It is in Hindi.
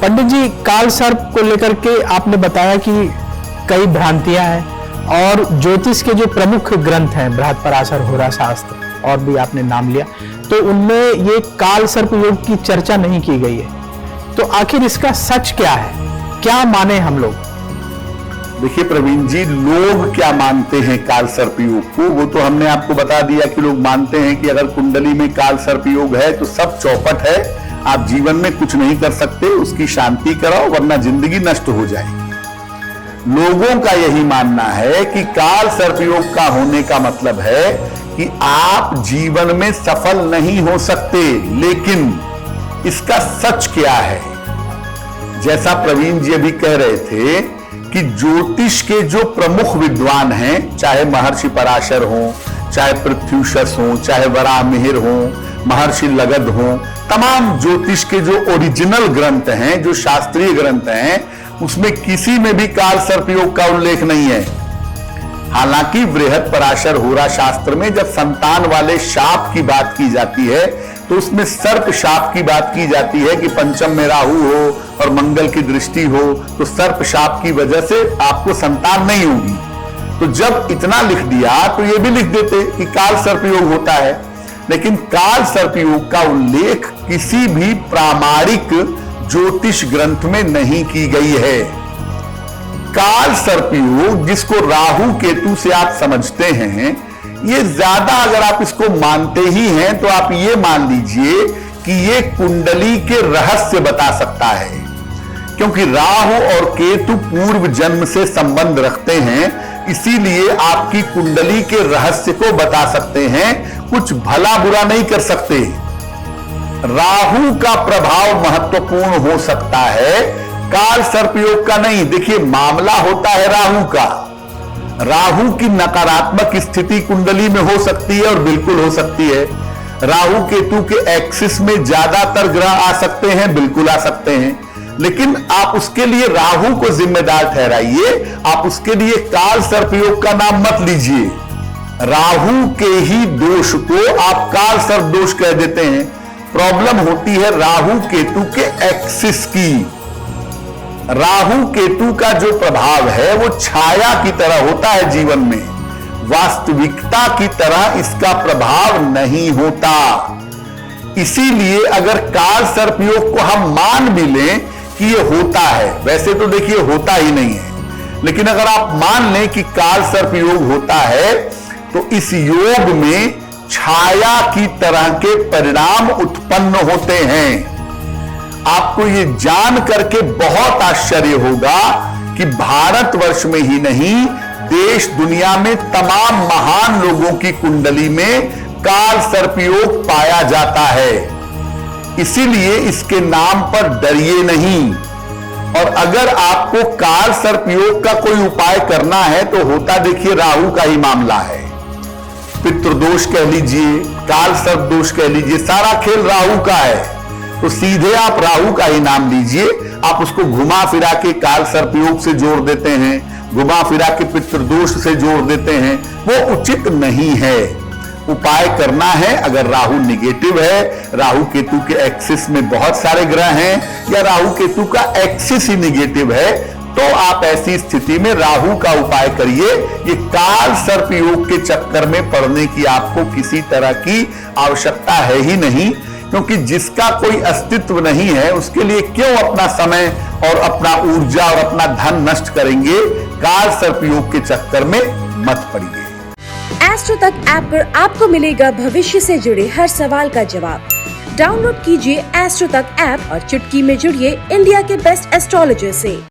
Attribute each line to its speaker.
Speaker 1: पंडित जी, काल सर्प को लेकर के आपने बताया कि कई भ्रांतियां हैं और ज्योतिष के जो प्रमुख ग्रंथ हैं बृहत्पराशर, होरा शास्त्र और भी आपने नाम लिया, तो उनमें ये काल सर्प योग की चर्चा नहीं की गई है। तो आखिर इसका सच क्या है, क्या माने हम लोग?
Speaker 2: देखिए प्रवीण जी, लोग क्या मानते हैं काल सर्प योग को, वो तो हमने आपको बता दिया कि लोग मानते हैं कि अगर कुंडली में काल सर्प योग है तो सब चौपट है, आप जीवन में कुछ नहीं कर सकते, उसकी शांति कराओ वरना जिंदगी नष्ट हो जाएगी। लोगों का यही मानना है कि काल सर्प योग का होने का मतलब है कि आप जीवन में सफल नहीं हो सकते। लेकिन इसका सच क्या है? जैसा प्रवीण जी अभी कह रहे थे कि ज्योतिष के जो प्रमुख विद्वान हैं, चाहे महर्षि पराशर हो, चाहे पृथ्वीशस हो, चाहे वराहमिहिर हो, महर्षि लगध हो, तमाम ज्योतिष के जो ओरिजिनल ग्रंथ हैं, जो शास्त्रीय ग्रंथ हैं, उसमें किसी में भी काल सर्प योग का उल्लेख नहीं है। हालांकि बृहत्पराशर होरा शास्त्र में जब संतान वाले शाप की बात की जाती है तो उसमें सर्प शाप की बात की जाती है कि पंचम में राहु हो और मंगल की दृष्टि हो तो सर्प शाप की वजह से आपको संतान नहीं होगी। तो जब इतना लिख दिया तो ये भी लिख देते कि काल सर्प योग होता है, लेकिन काल सर्प योग का उल्लेख किसी भी प्रामाणिक ज्योतिष ग्रंथ में नहीं की गई है। काल सर्प योग जिसको राहु केतु से आप समझते हैं, ये ज्यादा अगर आप इसको मानते ही हैं तो आप ये मान लीजिए कि ये कुंडली के रहस्य बता सकता है, क्योंकि राहु और केतु पूर्व जन्म से संबंध रखते हैं, इसीलिए आपकी कुंडली के रहस्य को बता सकते हैं, कुछ भला बुरा नहीं कर सकते। राहु का प्रभाव महत्वपूर्ण हो सकता है, काल सर्प योग का नहीं। देखिए, मामला होता है राहु का। राहु की नकारात्मक स्थिति कुंडली में हो सकती है और बिल्कुल हो सकती है। राहु केतु के एक्सिस में ज्यादातर ग्रह आ सकते हैं, बिल्कुल आ सकते हैं, लेकिन आप उसके लिए राहु को जिम्मेदार ठहराइए, आप उसके लिए काल सर्प योग का नाम मत लीजिए। राहु के ही दोष को आप काल सर्प दोष कह देते हैं। प्रॉब्लम होती है राहु केतु के एक्सिस की। राहु केतु का जो प्रभाव है वो छाया की तरह होता है जीवन में, वास्तविकता की तरह इसका प्रभाव नहीं होता। इसीलिए अगर काल सर्प योग को हम मान भी लें कि ये होता है, वैसे तो देखिए होता ही नहीं है, लेकिन अगर आप मान लें कि काल सर्प योग होता है तो इस योग में छाया की तरह के परिणाम उत्पन्न होते हैं। आपको ये जान करके बहुत आश्चर्य होगा कि भारतवर्ष में ही नहीं, देश दुनिया में तमाम महान लोगों की कुंडली में काल सर्प योग पाया जाता है। इसीलिए इसके नाम पर डरिए नहीं। और अगर आपको काल सर्प योग का कोई उपाय करना है तो होता देखिए राहु का ही मामला है। पितृदोष कह लीजिए, काल सर्प दोष कह लीजिए, सारा खेल राहु का है। तो सीधे आप राहु का ही नाम लीजिए। आप उसको घुमा फिरा के काल सर्प योग से जोड़ देते हैं, घुमा फिरा के पितृदोष से जोड़ देते हैं, वो उचित नहीं है। उपाय करना है, अगर राहु निगेटिव है, राहु केतु के एक्सिस में बहुत सारे ग्रह हैं, या राहु केतु का एक्सिस ही निगेटिव है, तो आप ऐसी स्थिति में राहु का उपाय करिए। ये काल सर्प योग के चक्कर में पड़ने की आपको किसी तरह की आवश्यकता है ही नहीं, क्योंकि जिसका कोई अस्तित्व नहीं है उसके लिए क्यों अपना समय और अपना ऊर्जा और अपना धन नष्ट करेंगे। काल सर्प योग के चक्कर में मत पड़िए।
Speaker 3: एस्ट्रो तक ऐप पर आपको मिलेगा भविष्य से जुड़े हर सवाल का जवाब। डाउनलोड कीजिए एस्ट्रो तक ऐप और चुटकी में जुड़िए इंडिया के बेस्ट एस्ट्रोलॉजर से।